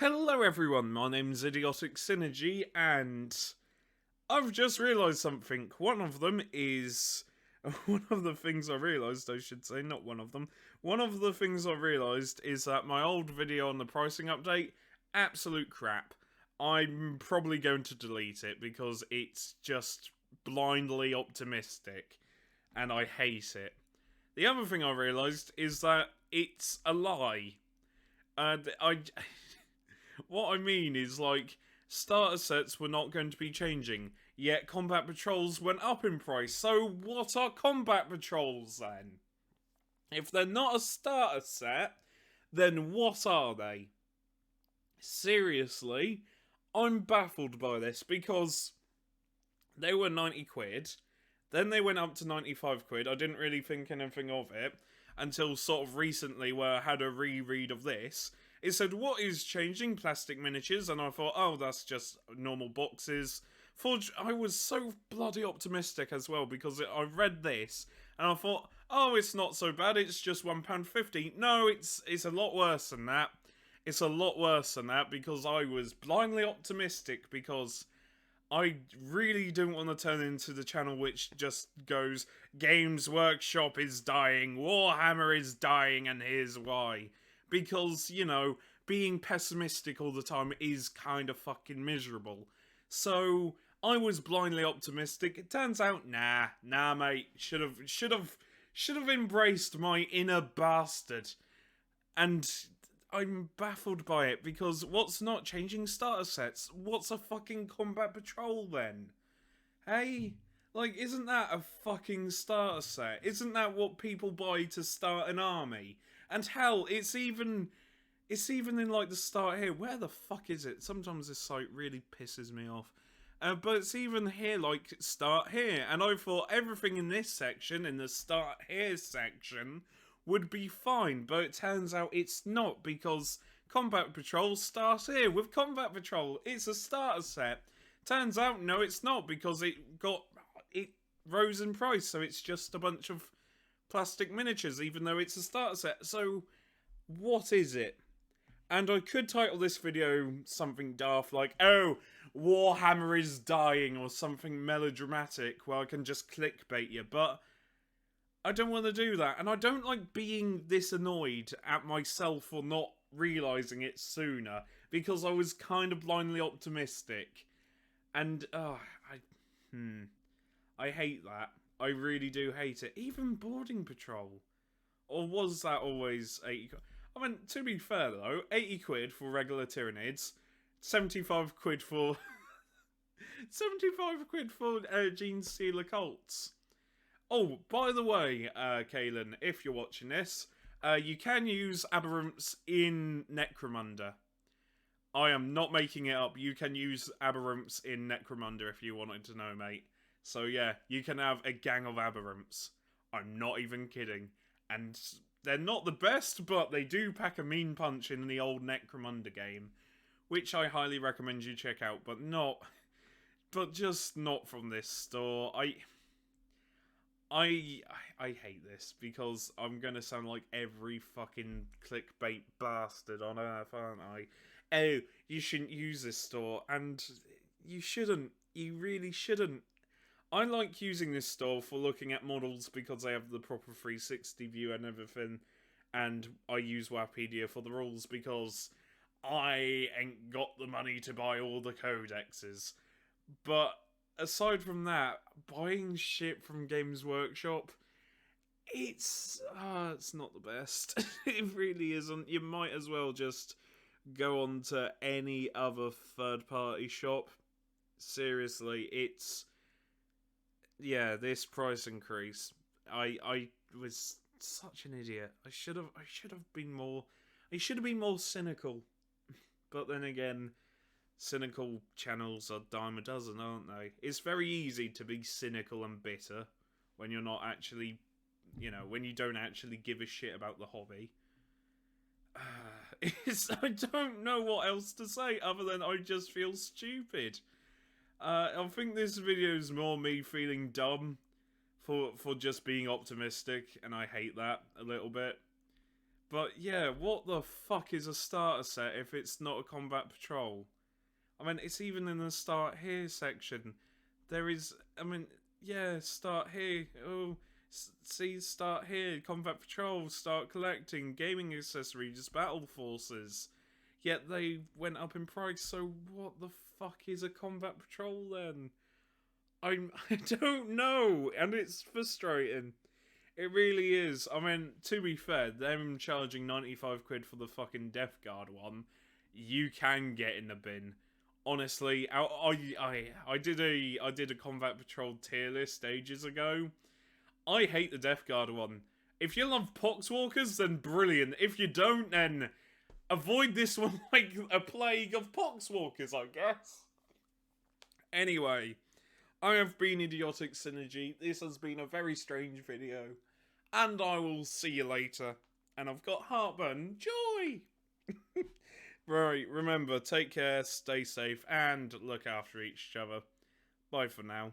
Hello everyone, my name's Idiotic Synergy, and I've just realised something. One of them is... One of the things I realised, I should say, not one of them. One of the things I realised is that my old video on the pricing update, absolute crap. I'm probably going to delete it because it's just blindly optimistic, and I hate it. The other thing I realised is that it's a lie. What I mean is, like, starter sets were not going to be changing, yet combat patrols went up in price. So what are combat patrols then? If they're not a starter set, then what are they? Seriously, I'm baffled by this because they were 90 quid, then they went up to 95 quid. I didn't really think anything of it until sort of recently, where I had a reread of this. It said, what is changing? Plastic miniatures. And I thought, oh, that's just normal boxes. I was so bloody optimistic as well, because I read this and I thought, oh, it's not so bad, it's just £1.50. No, it's a lot worse than that. It's a lot worse than that, because I was blindly optimistic, because I really don't want to turn into the channel which just goes, Games Workshop is dying, Warhammer is dying, and here's why. Because, you know, being pessimistic all the time is kind of fucking miserable. So, I was blindly optimistic. It turns out, nah, mate, should have embraced my inner bastard. And I'm baffled by it, because what's not changing? Starter sets. What's a fucking combat patrol then? Hey? Like, isn't that a fucking starter set? Isn't that what people buy to start an army? And hell, it's even in, like, the start here. Where the fuck is it? Sometimes this site really pisses me off. But it's even here, like, start here. And I thought everything in this section, in the start here section, would be fine. But it turns out it's not, because Combat Patrol starts here with Combat Patrol. It's a starter set. Turns out, no, it's not, because it rose in price. So it's just a bunch of plastic miniatures, even though it's a starter set. So, what is it? And I could title this video something daft like, oh, Warhammer is dying, or something melodramatic, where I can just clickbait you, but I don't want to do that, and I don't like being this annoyed at myself for not realising it sooner, because I was kind of blindly optimistic, and, I hate that. I really do hate it. Even Boarding Patrol. Or was that always 80 quid? I mean, to be fair though, 80 quid for regular Tyranids, 75 quid for... 75 quid for Genestealer Colts. Oh, by the way, Kaylin, if you're watching this, you can use Aberrants in Necromunda. I am not making it up. You can use Aberrants in Necromunda if you wanted to know, mate. So yeah, you can have a gang of Aberrants. I'm not even kidding. And they're not the best, but they do pack a mean punch in the old Necromunda game, which I highly recommend you check out, but just not from this store. I hate this, because I'm gonna sound like every fucking clickbait bastard on earth, aren't I? Oh, you shouldn't use this store, and you shouldn't. You really shouldn't. I like using this store for looking at models because they have the proper 360 view and everything, and I use Wikipedia for the rules because I ain't got the money to buy all the codexes. But aside from that, buying shit from Games Workshop, it's not the best. It really isn't. You might as well just go on to any other third-party shop. Seriously, it's... Yeah, this price increase. I was such an idiot. I should have been more cynical. But then again, cynical channels are dime a dozen, aren't they? It's very easy to be cynical and bitter when you're not actually, you know, when you don't actually give a shit about the hobby. I don't know what else to say other than I just feel stupid. I think this video is more me feeling dumb for just being optimistic, and I hate that a little bit. But yeah, what the fuck is a starter set if it's not a combat patrol? I mean, it's even in the start here section. There is, I mean, yeah, start here. Oh, see, start here. Combat patrol, start collecting, gaming accessories, battle forces. Yet they went up in price, so what the fuck is a combat patrol then? I don't know, and it's frustrating. It really is. I mean, to be fair, them charging 95 quid for the fucking Death Guard one, you can get in the bin. Honestly, I did a Combat Patrol tier list ages ago. I hate the Death Guard one. If you love Poxwalkers, then brilliant. If you don't, then avoid this one like a plague of Poxwalkers, I guess. Anyway, I have been Idiotic Synergy. This has been a very strange video. And I will see you later. And I've got heartburn. Joy! Right, remember, take care, stay safe, and look after each other. Bye for now.